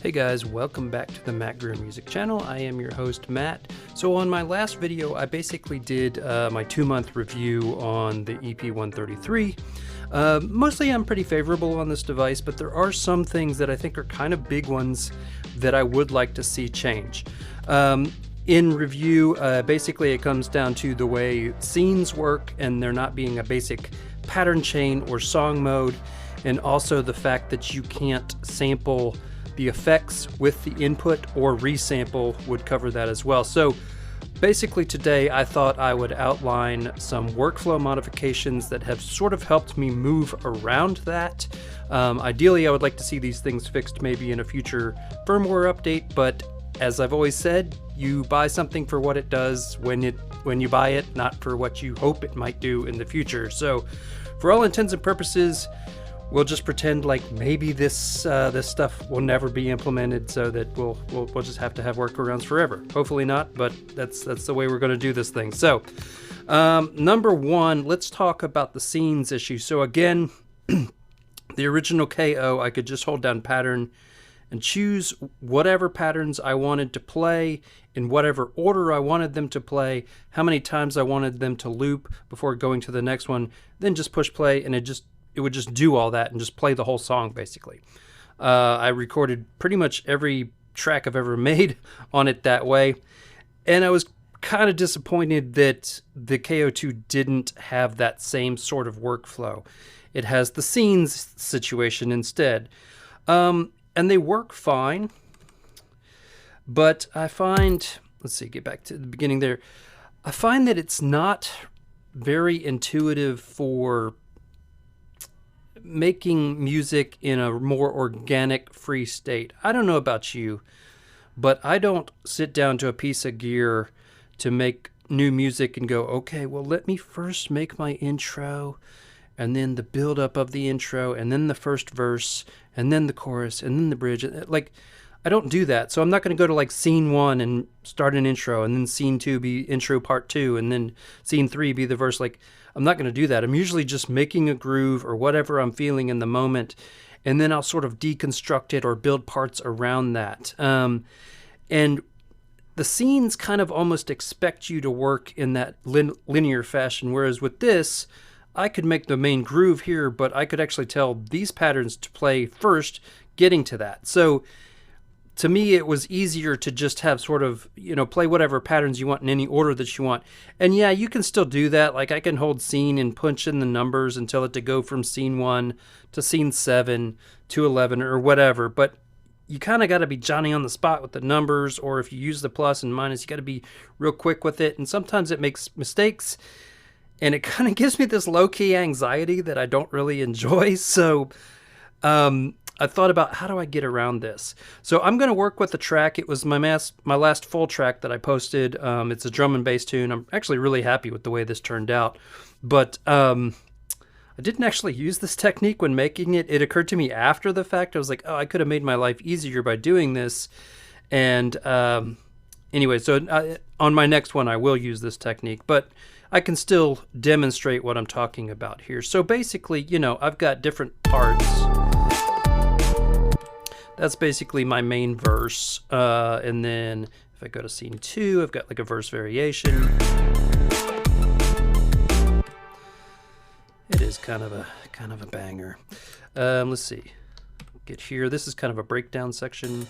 Hey guys, welcome back to the Matt Greer Music Channel. I am your host, Matt. So on my last video, I basically did my 2-month review on the EP-133. Mostly I'm pretty favorable on this device, but there are some things that I think are kind of big ones that I would like to see change. In review, basically it comes down to the way scenes work and there not being a basic pattern chain or song mode, and also the fact that you can't sample the effects with the input or resample would cover that as well. So basically today I thought I would outline some workflow modifications that have sort of helped me move around that. Ideally I would like to see these things fixed maybe in a future firmware update, but as I've always said, you buy something for what it does when you buy it, not for what you hope it might do in the future. So for all intents and purposes, we'll just pretend like maybe this stuff will never be implemented, so that we'll just have to have workarounds forever. Hopefully not, but that's the way we're going to do this thing. So number one, let's talk about the scenes issue. So again, the original KO, I could just hold down pattern and choose whatever patterns I wanted to play in whatever order I wanted them to play, how many times I wanted them to loop before going to the next one, then just push play, and it would just do all that and just play the whole song basically. I recorded pretty much every track I've ever made on it that way, and I was kind of disappointed that the KO2 didn't have that same sort of workflow. It has the scenes situation instead. And they work fine, but I find, let's see, get back to the beginning there. I find that it's not very intuitive for making music in a more organic, free state. I don't know about you, but I don't sit down to a piece of gear to make new music and go, okay, well, let me first make my intro, and then the build up of the intro, and then the first verse, and then the chorus, and then the bridge. Like, I don't do that. So I'm not going to go to like scene 1 and start an intro, and then scene 2 be intro part 2, and then scene 3 be the verse. Like, I'm not going to do that. I'm usually just making a groove or whatever I'm feeling in the moment, and then I'll sort of deconstruct it or build parts around that. And the scenes kind of almost expect you to work in that linear fashion, whereas with this, I could make the main groove here, but I could actually tell these patterns to play first, getting to that. So to me, it was easier to just have sort of, play whatever patterns you want in any order that you want. And yeah, you can still do that. Like I can hold scene and punch in the numbers and tell it to go from scene 1 to scene 7 to 11 or whatever. But you kind of got to be Johnny on the spot with the numbers, or if you use the plus and minus, you got to be real quick with it. And sometimes it makes mistakes. And it kind of gives me this low-key anxiety that I don't really enjoy. So I thought about, how do I get around this? So I'm going to work with the track. It was my last full track that I posted. It's a drum and bass tune. I'm actually really happy with the way this turned out. But I didn't actually use this technique when making it. It occurred to me after the fact. I was like, oh, I could have made my life easier by doing this. And anyway, so on my next one, I will use this technique. But I can still demonstrate what I'm talking about here. So basically, I've got different parts. That's basically my main verse. And then if I go to scene 2, I've got like a verse variation. It is kind of a banger. Let's see. Get here. This is kind of a breakdown section.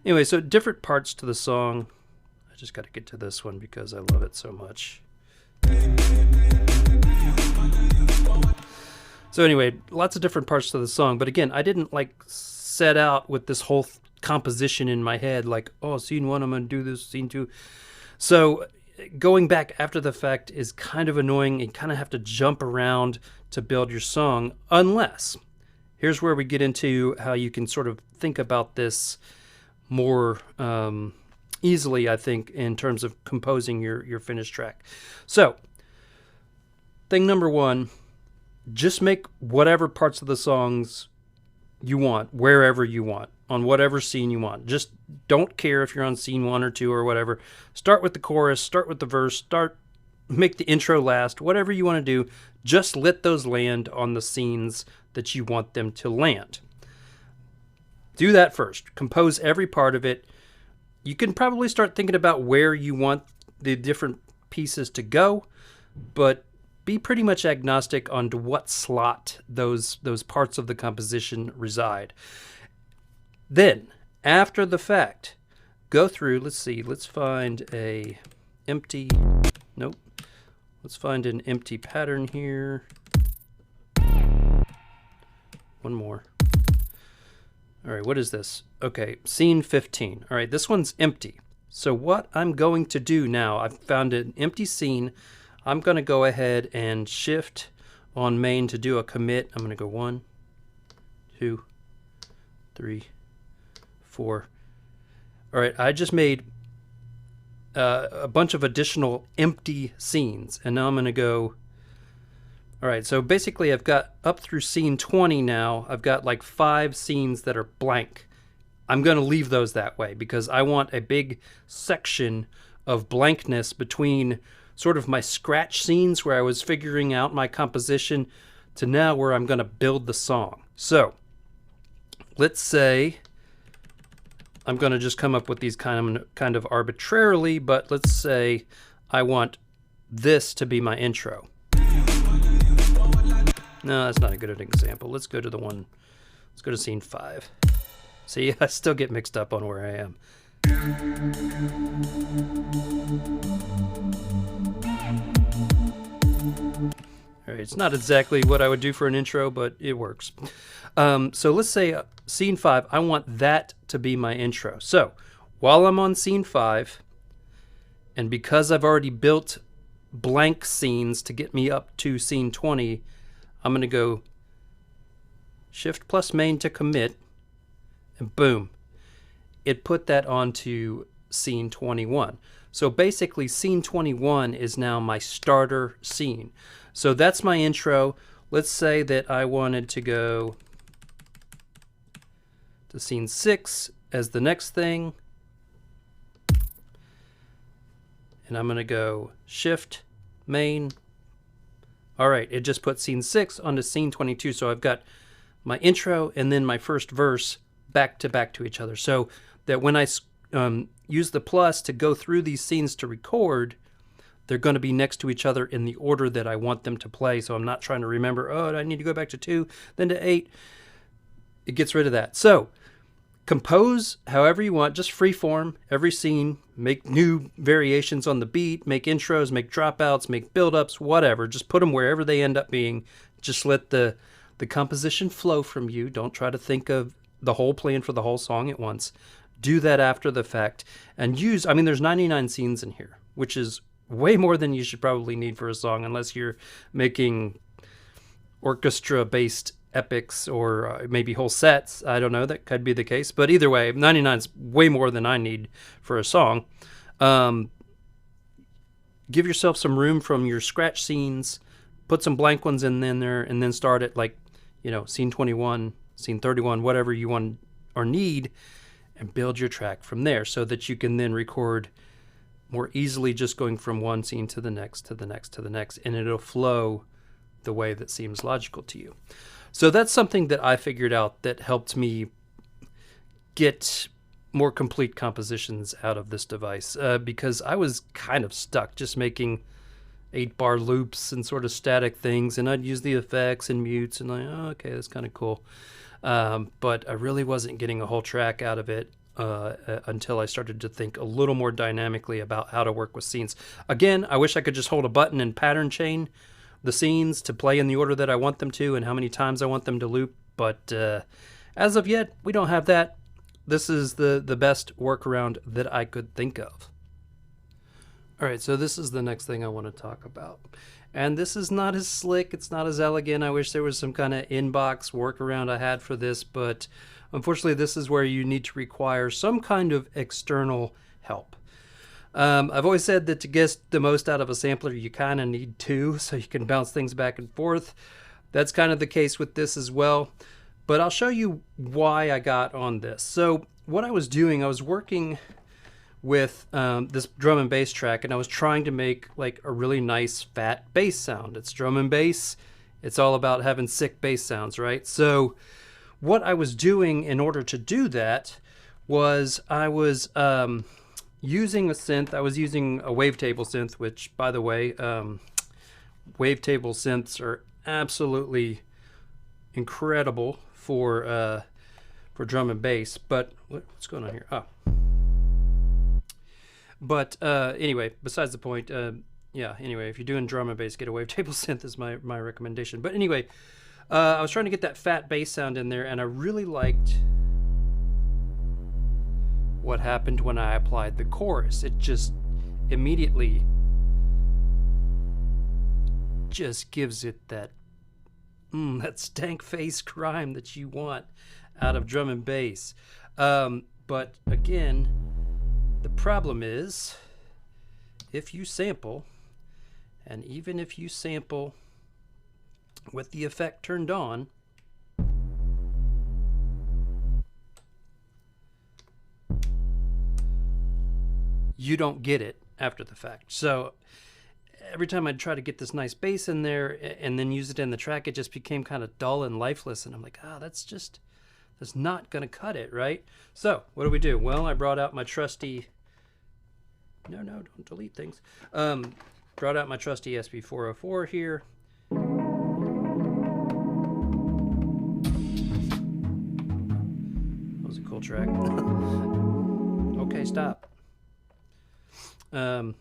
Anyway, so different parts to the song. I just got to get to this one because I love it so much. So anyway, lots of different parts to the song. But again, I didn't set out with this whole composition in my head. Like, oh, scene 1, I'm going to do this, scene 2. So going back after the fact is kind of annoying, and kind of have to jump around to build your song. Unless, here's where we get into how you can sort of think about this more easily, I think, in terms of composing your finished track. So, thing number 1, just make whatever parts of the songs you want, wherever you want, on whatever scene you want. Just don't care if you're on scene 1 or 2 or whatever. Start with the chorus, start with the verse, make the intro last, whatever you want to do. Just let those land on the scenes that you want them to land. Do that first. Compose every part of it. You can probably start thinking about where you want the different pieces to go, but be pretty much agnostic on to what slot those parts of the composition reside. Then, after the fact, go through, let's find a empty, nope, let's find an empty pattern here. One more. All right, what is this? Okay, scene 15. All right, this one's empty. So what I'm going to do now, I've found an empty scene. I'm going to go ahead and shift on main to do a commit. I'm going to go 1, 2, 3, 4. All right, I just made a bunch of additional empty scenes, and now I'm going to go. All right, so basically I've got up through scene 20 now. I've got like 5 scenes that are blank. I'm going to leave those that way because I want a big section of blankness between sort of my scratch scenes where I was figuring out my composition to now where I'm going to build the song. So let's say I'm going to just come up with these kind of arbitrarily, but let's say I want this to be my intro. No, that's not a good example. Let's go to the one, let's go to scene 5. See, I still get mixed up on where I am. All right, it's not exactly what I would do for an intro, but it works. So let's say scene 5, I want that to be my intro. So while I'm on scene 5, and because I've already built blank scenes to get me up to scene 20, I'm going to go Shift plus main to commit, and boom, it put that onto scene 21. So basically scene 21 is now my starter scene. So that's my intro. Let's say that I wanted to go to scene 6 as the next thing. And I'm going to go Shift, main. All right, it just put scene 6 onto scene 22. So I've got my intro and then my first verse back to each other. So that when I use the plus to go through these scenes to record, they're going to be next to each other in the order that I want them to play. So I'm not trying to remember, oh, I need to go back to 2, then to 8. It gets rid of that. So compose however you want, just free form every scene, make new variations on the beat, make intros, make dropouts, make build-ups, whatever. Just put them wherever they end up being. Just let the composition flow from you. Don't try to think of the whole plan for the whole song at once. Do that after the fact and use, I mean, there's 99 scenes in here, which is way more than you should probably need for a song unless you're making orchestra-based epics or maybe whole sets. I don't know, that could be the case. But either way, 99 is way more than I need for a song. Give yourself some room from your scratch scenes, put some blank ones in there, and then start at like, scene 21, scene 31, whatever you want or need, and build your track from there so that you can then record more easily just going from one scene to the next, to the next, to the next, and it'll flow the way that seems logical to you. So that's something that I figured out that helped me get more complete compositions out of this device because I was kind of stuck just making 8-bar loops and sort of static things, and I'd use the effects and mutes and like, oh, okay, that's kind of cool. But I really wasn't getting a whole track out of it until I started to think a little more dynamically about how to work with scenes. Again, I wish I could just hold a button and pattern chain the scenes to play in the order that I want them to and how many times I want them to loop. But as of yet, we don't have that. This is the best workaround that I could think of. All right, so this is the next thing I want to talk about. And this is not as slick, it's not as elegant. I wish there was some kind of inbox workaround I had for this, but unfortunately this is where you need to require some kind of external help. I've always said that to get the most out of a sampler, you kind of need 2, so you can bounce things back and forth. That's kind of the case with this as well. But I'll show you why I got on this. So what I was doing, I was working with this drum and bass track, and I was trying to make like a really nice fat bass sound. It's drum and bass. It's all about having sick bass sounds, right? So what I was doing in order to do that was I was using a synth. I was using a wavetable synth, which, by the way, wavetable synths are absolutely incredible for drum and bass. But what's going on here? Oh. But anyway, besides the point, yeah, anyway, if you're doing drum and bass, get a wavetable synth is my recommendation. But anyway, I was trying to get that fat bass sound in there, and I really liked what happened when I applied the chorus. It just immediately just gives it that that stank face crime that you want out of drum and bass. But again, the problem is if you sample, and even if you sample with the effect turned on, you don't get it after the fact. So every time I'd try to get this nice bass in there and then use it in the track, it just became kind of dull and lifeless. And I'm like, that's not going to cut it, right? So what do? Well, I brought out my trusty, no, don't delete things. Brought out my trusty SP-404 here. That was a cool track. Okay, stop. Some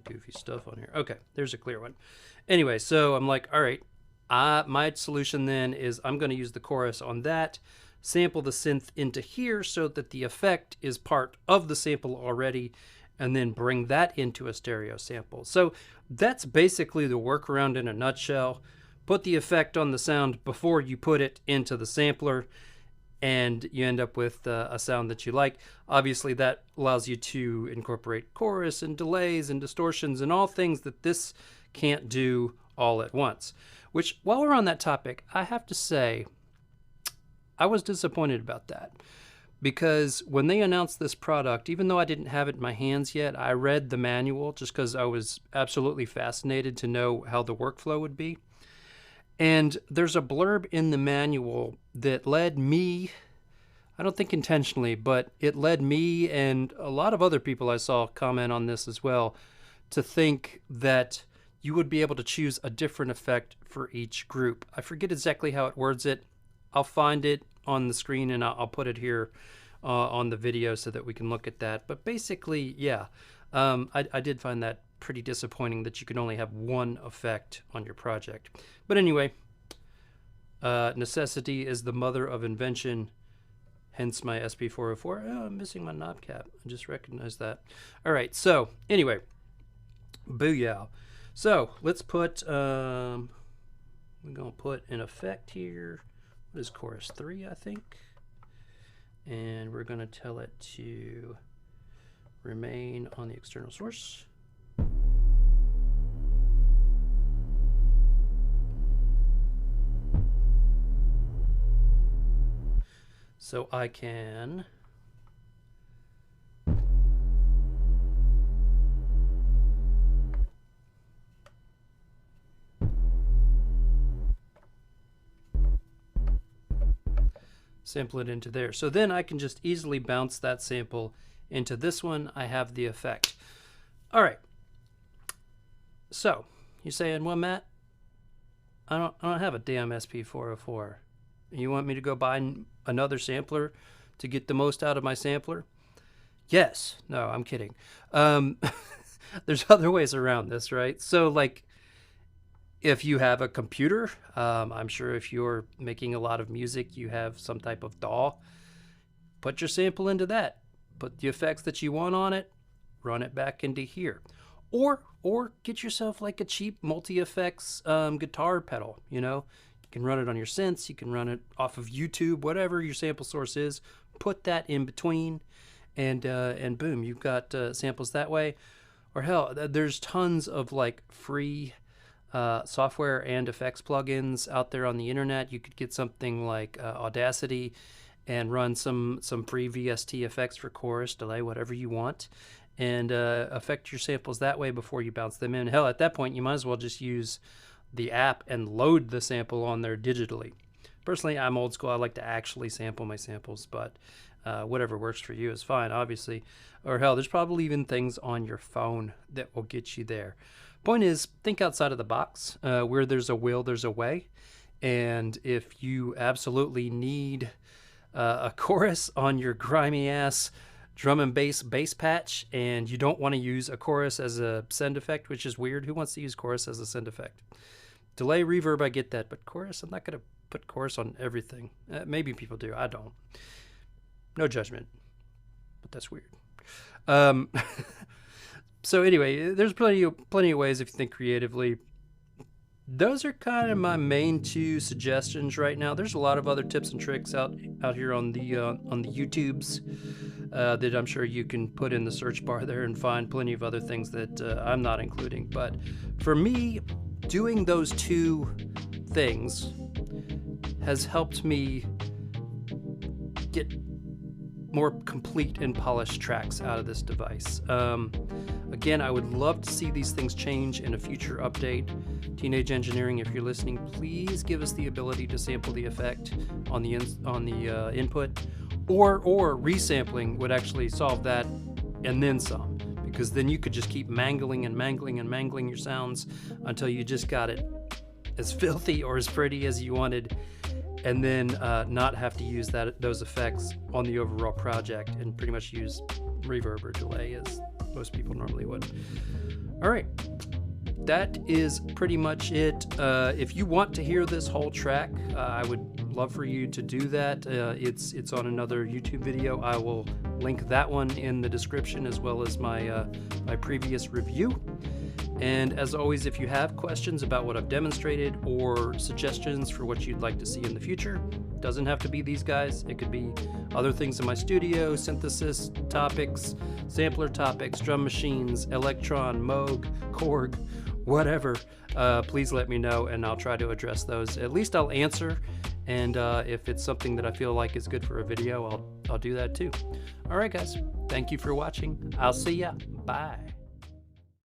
goofy stuff on here. Okay, there's a clear one. Anyway, so I'm like, all right, my solution then is I'm going to use the chorus on that, sample the synth into here so that the effect is part of the sample already, and then bring that into a stereo sample. So that's basically the workaround in a nutshell. Put the effect on the sound before you put it into the sampler, and you end up with a sound that you like. Obviously, that allows you to incorporate chorus and delays and distortions and all things that this can't do all at once. Which, while we're on that topic, I have to say, I was disappointed about that. Because when they announced this product, even though I didn't have it in my hands yet, I read the manual just because I was absolutely fascinated to know how the workflow would be. And there's a blurb in the manual that led me, I don't think intentionally, but it led me and a lot of other people I saw comment on this as well, to think that you would be able to choose a different effect for each group. I forget exactly how it words it. I'll find it on the screen and I'll put it here on the video so that we can look at that. But basically, yeah, I did find that pretty disappointing that you can only have one effect on your project. But anyway, necessity is the mother of invention, hence my SP-404. Oh, I'm missing my knob cap. I just recognized that. All right, so anyway, booyah. So let's put, we're going to put an effect here. What is chorus 3, I think? And we're going to tell it to remain on the external source. So I can sample it into there. So then I can just easily bounce that sample into this one. I have the effect. All right. So you're saying, well, Matt, I don't have a damn SP-404. You want me to go buy another sampler to get the most out of my sampler? Yes. No, I'm kidding. There's other ways around this, right? So like, if you have a computer, I'm sure if you're making a lot of music, you have some type of DAW, put your sample into that. Put the effects that you want on it, run it back into here. Or get yourself like a cheap multi-effects guitar pedal, you know? You can run it on your synths, you can run it off of YouTube, whatever your sample source is, put that in between, and boom, you've got samples that way. Or hell, there's tons of like free software and effects plugins out there on the internet. You could get something like Audacity and run some free VST effects for chorus, delay, whatever you want, and affect your samples that way before you bounce them in. Hell, at that point, you might as well just use the app and load the sample on there digitally. Personally, I'm old school. I like to actually sample my samples, but whatever works for you is fine, obviously. Or hell, there's probably even things on your phone that will get you there. Point is, think outside of the box. Where there's a will, there's a way. And if you absolutely need a chorus on your grimy ass drum and bass patch, and you don't want to use a chorus as a send effect, which is weird. Who wants to use chorus as a send effect? Delay, reverb, I get that, but chorus, I'm not going to put chorus on everything. Maybe people do. I don't. No judgment, but that's weird. So anyway, there's plenty of ways if you think creatively. Those are kind of my main two suggestions right now. There's a lot of other tips and tricks out here on the YouTubes that I'm sure you can put in the search bar there and find plenty of other things that I'm not including. But for me, doing those two things has helped me get more complete and polished tracks out of this device. Again, I would love to see these things change in a future update. Teenage Engineering, if you're listening, please give us the ability to sample the effect on the input, or resampling would actually solve that and then some, because then you could just keep mangling your sounds until you just got it as filthy or as pretty as you wanted, and then not have to use those effects on the overall project and pretty much use reverb or delay as most people normally would. All right, that is pretty much it. If you want to hear this whole track, I would love for you to do that. It's on another YouTube video. I will link that one in the description, as well as my previous review. And as always, if you have questions about what I've demonstrated or suggestions for what you'd like to see in the future, doesn't have to be these guys. It could be other things in my studio, synthesis topics, sampler topics, drum machines, Electron, Moog, Korg, whatever. Please let me know and I'll try to address those. At least I'll answer. And if it's something that I feel like is good for a video, I'll do that too. All right, guys. Thank you for watching. I'll see ya. Bye.